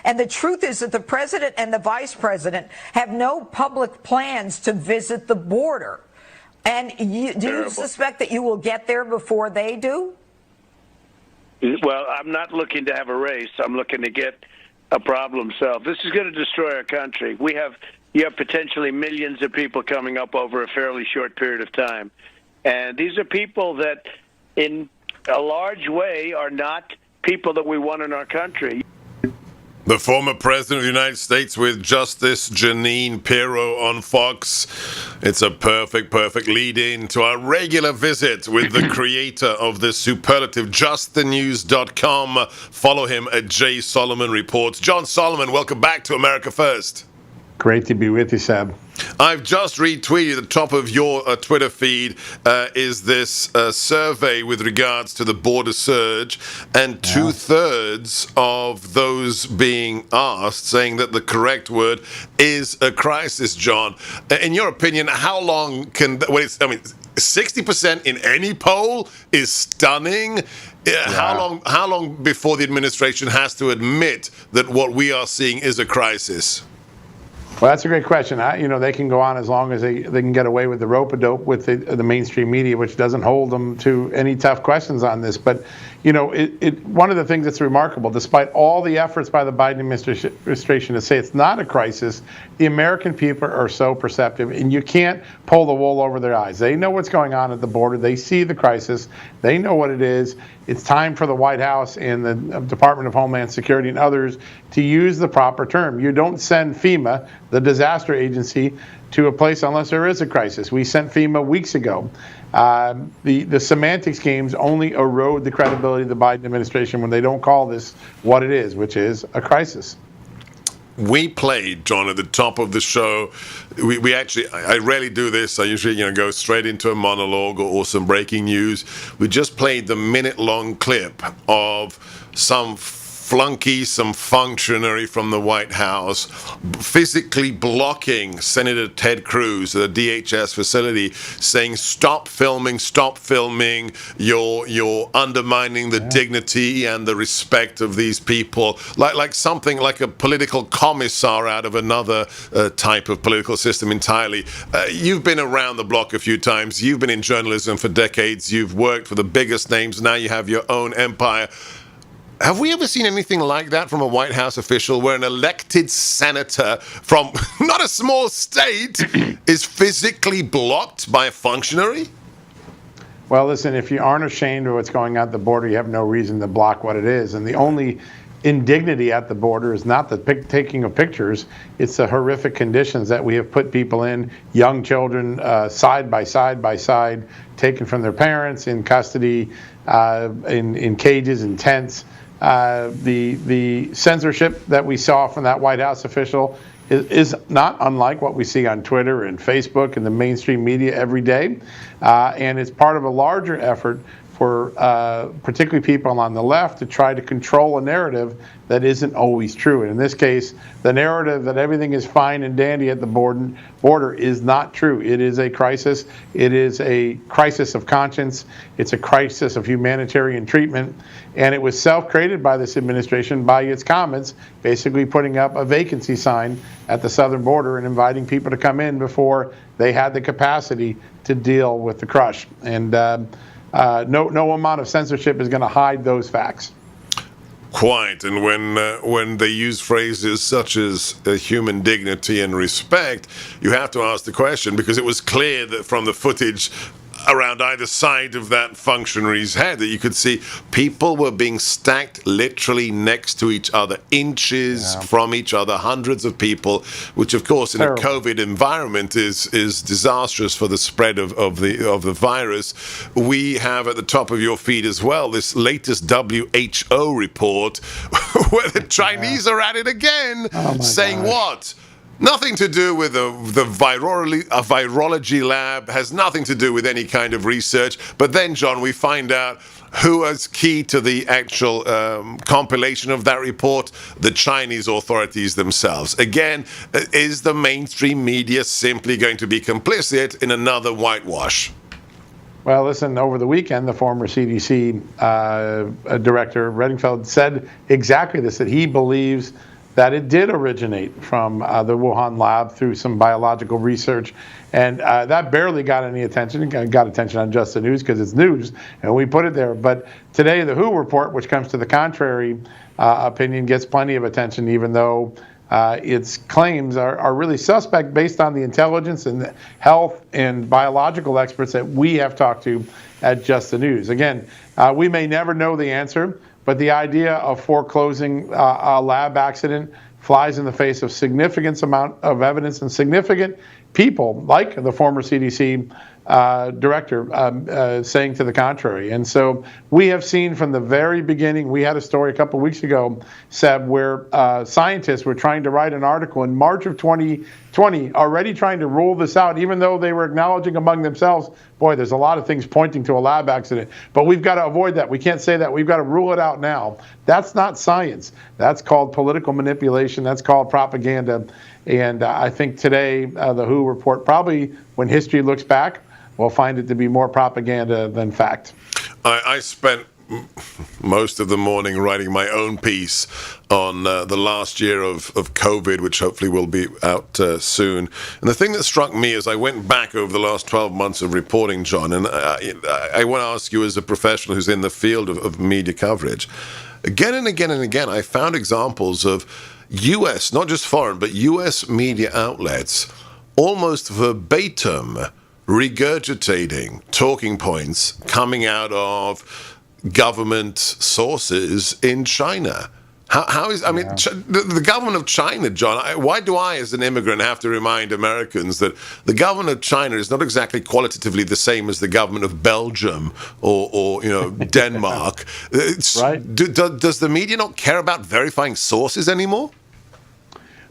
And the truth is that the president and the vice president have no public plans to visit the border. And do you suspect that you will get there before they do? Well, I'm not looking to have a race. I'm looking to get a problem solved. This is going to destroy our country. You have potentially millions of people coming up over a fairly short period of time. And these are people that, in a large way, are not people that we want in our country. The former president of the United States with Justice Jeanine Pirro on Fox. It's a perfect lead-in to our regular visit with the creator of this superlative, justthenews.com. Follow him at J. Solomon Reports. John Solomon, welcome back to America First. Great to be with you, Seb. I've just retweeted at the top of your Twitter feed is this survey with regards to the border surge, and 2/3 of those being asked saying that the correct word is a crisis. John, in your opinion, how long can 60% in any poll is stunning. How long before the administration has to admit that what we are seeing is a crisis? Well, that's a great question. They can go on as long as they can get away with the rope-a-dope with the mainstream media, which doesn't hold them to any tough questions on this. But, one of the things that's remarkable, despite all the efforts by the Biden administration to say it's not a crisis, the American people are so perceptive, and you can't pull the wool over their eyes. They know what's going on at the border. They see the crisis. They know what it is. It's time for the White House and the Department of Homeland Security and others to use the proper term. You don't send FEMA, the disaster agency, to a place unless there is a crisis. We sent FEMA weeks ago. The semantics games only erode the credibility of the Biden administration when they don't call this what it is, which is a crisis. We played, John, at the top of the show. We actually, I rarely do this. I usually, go straight into a monologue or some breaking news. We just played the minute-long clip of some flunky, some functionary from the White House physically blocking Senator Ted Cruz at the DHS facility, saying, stop filming, you're undermining the dignity and the respect of these people, like something like a political commissar out of another type of political system entirely. You've been around the block a few times. You've been in journalism for decades. You've worked for the biggest names. Now you have your own empire. Have we ever seen anything like that from a White House official, where an elected senator from not a small state is physically blocked by a functionary? Well, listen, if you aren't ashamed of what's going on at the border, you have no reason to block what it is. And the only indignity at the border is not the taking of pictures. It's the horrific conditions that we have put people in, young children, side by side, taken from their parents, in custody, in cages, in tents. The censorship that we saw from that White House official is not unlike what we see on Twitter and Facebook and the mainstream media every day. And it's part of a larger effort for particularly people on the left to try to control a narrative that isn't always true. And in this case, the narrative that everything is fine and dandy at the border is not true. It is a crisis. It is a crisis of conscience. It's a crisis of humanitarian treatment. And it was self-created by this administration by its comments, basically putting up a vacancy sign at the southern border and inviting people to come in before they had the capacity to deal with the crush. And no amount of censorship is going to hide those facts. Quite, and when they use phrases such as human dignity and respect, you have to ask the question, because it was clear that from the footage around either side of that functionary's head that you could see people were being stacked literally next to each other, inches from each other, hundreds of people, which of course in a COVID environment is disastrous for the spread of the virus. We have at the top of your feed as well this latest WHO report where the Chinese are at it again, saying what? Nothing to do with the virology lab, has nothing to do with any kind of research. But then, John, we find out who is key to the actual compilation of that report: the Chinese authorities themselves. Again, is the mainstream media simply going to be complicit in another whitewash? Well, listen, over the weekend, the former CDC director, Redingfield, said exactly this, that he believes that it did originate from the Wuhan lab through some biological research. And that barely got any attention. It got attention on Just the News because it's news, and we put it there. But today, the WHO report, which comes to the contrary opinion, gets plenty of attention, even though its claims are really suspect based on the intelligence and the health and biological experts that we have talked to at Just the News. Again, we may never know the answer, but the idea of foreclosing a lab accident flies in the face of significant amount of evidence and significant people, like the former CDC director, saying to the contrary. And so we have seen from the very beginning, we had a story a couple of weeks ago, Seb, where scientists were trying to write an article in March of 2020, already trying to rule this out, even though they were acknowledging among themselves, boy, there's a lot of things pointing to a lab accident. But we've got to avoid that. We can't say that. We've got to rule it out now. That's not science. That's called political manipulation. That's called propaganda. And I think today, the WHO report, probably when history looks back, we'll find it to be more propaganda than fact. I spent most of the morning writing my own piece on the last year of COVID, which hopefully will be out soon. And the thing that struck me as I went back over the last 12 months of reporting, John, and I want to ask you as a professional who's in the field of media coverage, again and again and again, I found examples of U.S., not just foreign, but U.S. media outlets almost verbatim regurgitating talking points coming out of government sources in China. How is, I mean, the government of China, John, why do I, as an immigrant, have to remind Americans that the government of China is not exactly qualitatively the same as the government of Belgium or Denmark? Right. Does the media not care about verifying sources anymore?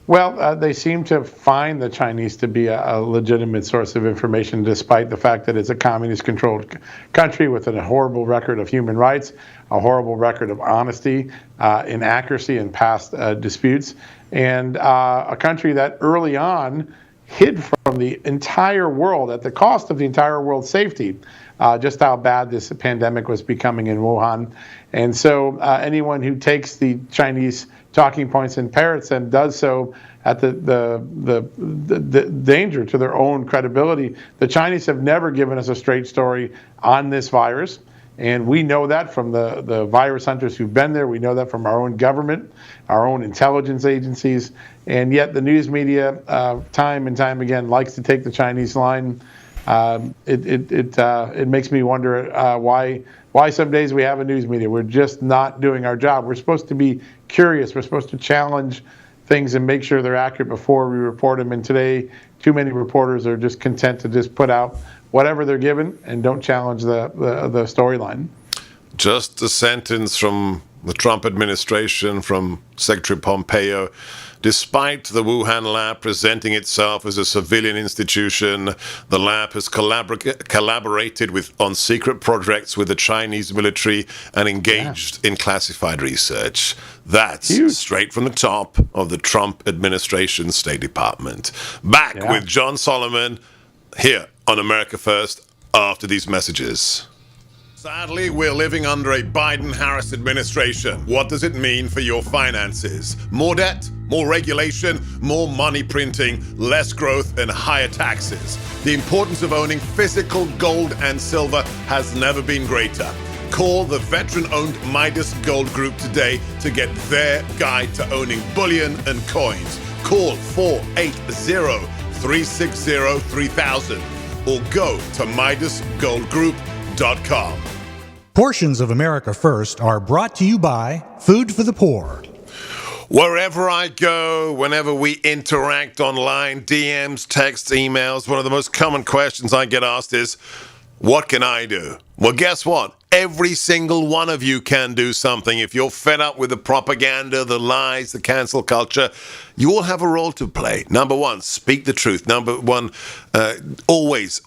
Well, they seem to find the Chinese to be a legitimate source of information, despite the fact that it's a communist-controlled country with a horrible record of human rights, a horrible record of honesty, inaccuracy in past disputes, and a country that early on hid from the entire world, at the cost of the entire world's safety, just how bad this pandemic was becoming in Wuhan. And so anyone who takes the Chinese talking points and parrots them does so at the danger to their own credibility. The Chinese have never given us a straight story on this virus, and we know that from the virus hunters who've been there. We know that from our own government, our own intelligence agencies, and yet the news media, time and time again, likes to take the Chinese line. It makes me wonder why some days we have a news media. We're just not doing our job. We're supposed to be curious. We're supposed to challenge things and make sure they're accurate before we report them. And today, too many reporters are just content to just put out whatever they're given and don't challenge the storyline. Just a sentence from the Trump administration, from Secretary Pompeo. Despite the Wuhan lab presenting itself as a civilian institution, the lab has collaborated on secret projects with the Chinese military and engaged in classified research. That's straight from the top of the Trump administration State Department. Back with John Solomon here on America First after these messages. Sadly, we're living under a Biden-Harris administration. What does it mean for your finances? More debt, more regulation, more money printing, less growth, and higher taxes. The importance of owning physical gold and silver has never been greater. Call the veteran-owned Midas Gold Group today to get their guide to owning bullion and coins. Call 480-360-3000 or go to MidasGoldGroup.com. Portions of America First are brought to you by Food for the Poor. Wherever I go, whenever we interact online, DMs, texts, emails, one of the most common questions I get asked is, what can I do? Well, guess what? Every single one of you can do something. If you're fed up with the propaganda, the lies, the cancel culture, you all have a role to play. Number one, speak the truth. Number one, always,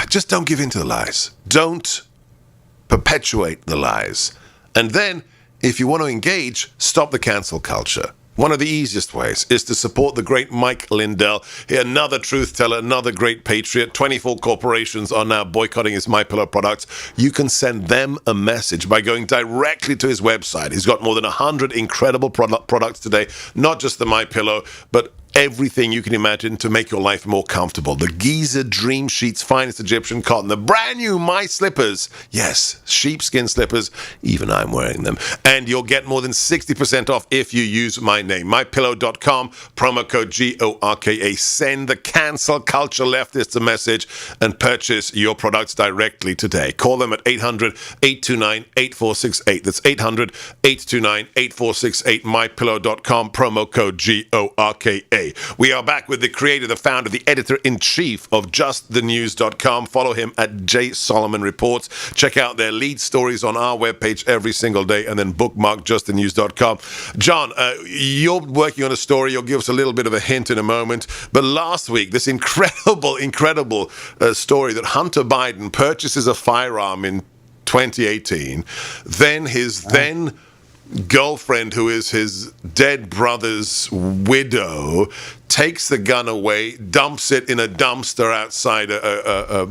just don't give in to the lies. Don't perpetuate the lies. And then, if you want to engage, stop the cancel culture. One of the easiest ways is to support the great Mike Lindell, another truth teller, another great patriot. 24 corporations are now boycotting his MyPillow products. You can send them a message by going directly to his website. He's got more than 100 incredible products today, not just the MyPillow, but everything you can imagine to make your life more comfortable. The Giza Dream Sheets, finest Egyptian cotton, the brand new My Slippers. Yes, sheepskin slippers. Even I'm wearing them. And you'll get more than 60% off if you use my name. MyPillow.com, promo code GORKA. Send the cancel culture leftists a message and purchase your products directly today. Call them at 800-829-8468. That's 800-829-8468. MyPillow.com, promo code GORKA. We are back with the creator, the founder, the editor-in-chief of JustTheNews.com. Follow him at J. Solomon Reports. Check out their lead stories on our webpage every single day, and then bookmark JustTheNews.com. John, you're working on a story. You'll give us a little bit of a hint in a moment. But last week, this incredible story that Hunter Biden purchases a firearm in 2018. Then his girlfriend, who is his dead brother's widow, takes the gun away, dumps it in a dumpster outside a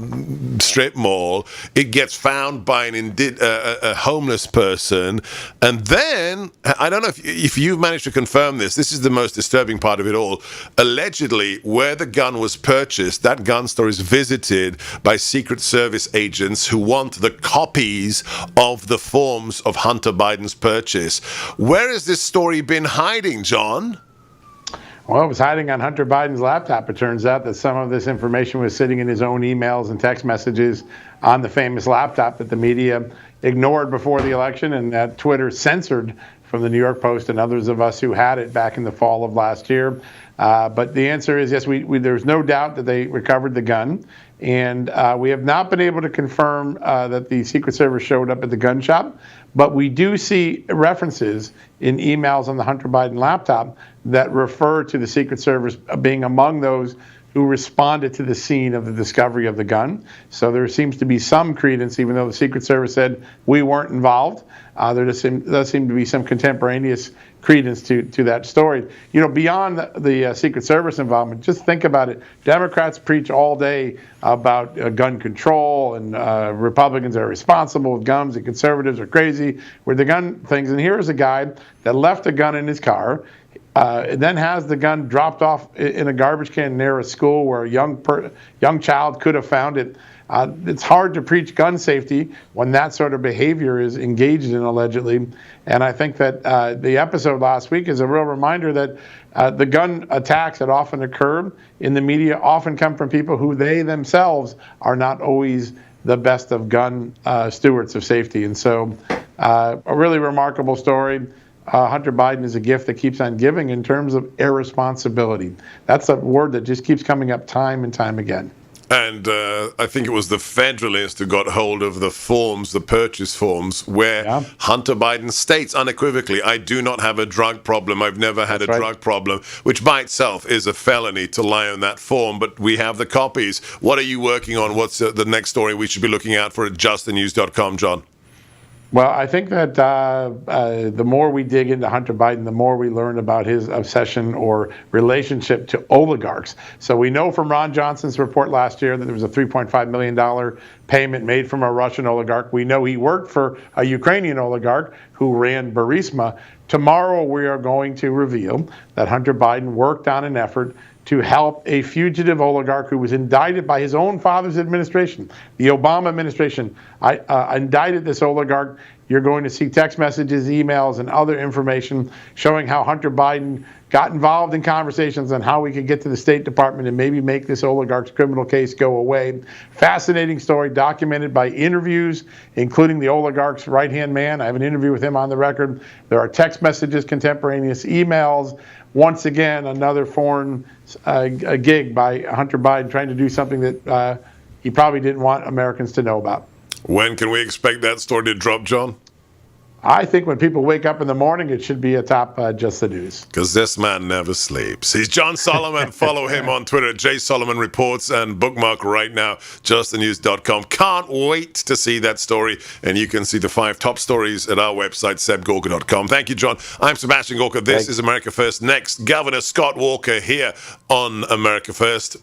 strip mall. It gets found by a homeless person. And then, I don't know if you've managed to confirm this. This is the most disturbing part of it all. Allegedly, where the gun was purchased, that gun store is visited by Secret Service agents who want the copies of the forms of Hunter Biden's purchase. Where has this story been hiding, John? Well, it was hiding on Hunter Biden's laptop. It turns out that some of this information was sitting in his own emails and text messages on the famous laptop that the media ignored before the election and that Twitter censored from the New York Post and others of us who had it back in the fall of last year. But the answer is yes, there's no doubt that they recovered the gun. And we have not been able to confirm that the Secret Service showed up at the gun shop. But we do see references in emails on the Hunter Biden laptop that refer to the Secret Service being among those who responded to the scene of the discovery of the gun. So there seems to be some credence, even though the Secret Service said we weren't involved. There does seem to be some contemporaneous credence to that story. You know, beyond the Secret Service involvement, just think about it. Democrats preach all day about gun control and Republicans are responsible with guns and conservatives are crazy with the gun things. And here's a guy that left a gun in his car, and then has the gun dropped off in a garbage can near a school where a young child could have found it. It's hard to preach gun safety when that sort of behavior is engaged in, allegedly. And I think that the episode last week is a real reminder that the gun attacks that often occur in the media often come from people who they themselves are not always the best of gun stewards of safety. And so a really remarkable story. Hunter Biden is a gift that keeps on giving in terms of irresponsibility. That's a word that just keeps coming up time and time again. And I think it was the Federalist who got hold of the forms, the purchase forms, where Hunter Biden states unequivocally, I do not have a drug problem. I've never had drug problem, which by itself is a felony to lie on that form. But we have the copies. What are you working on? What's the next story we should be looking out for at JustTheNews.com, John? Well, I think that the more we dig into Hunter Biden, the more we learn about his obsession or relationship to oligarchs. So we know from Ron Johnson's report last year that there was a $3.5 million payment made from a Russian oligarch. We know he worked for a Ukrainian oligarch who ran Burisma. Tomorrow we are going to reveal that Hunter Biden worked on an effort to help a fugitive oligarch who was indicted by his own father's administration. The Obama administration indicted this oligarch. You're going to see text messages, emails, and other information showing how Hunter Biden got involved in conversations on how we could get to the State Department and maybe make this oligarch's criminal case go away. Fascinating story documented by interviews, including the oligarch's right-hand man. I have an interview with him on the record. There are text messages, contemporaneous emails. Once again, another foreign gig by Hunter Biden trying to do something that he probably didn't want Americans to know about. When can we expect that story to drop, John? I think when people wake up in the morning, it should be atop Just the News. Because this man never sleeps. He's John Solomon. Follow him on Twitter at JSolomonReports and bookmark right now, justthenews.com. Can't wait to see that story. And you can see the 5 top stories at our website, sebgorka.com. Thank you, John. I'm Sebastian Gorka. This is America First. Next, Governor Scott Walker here on America First.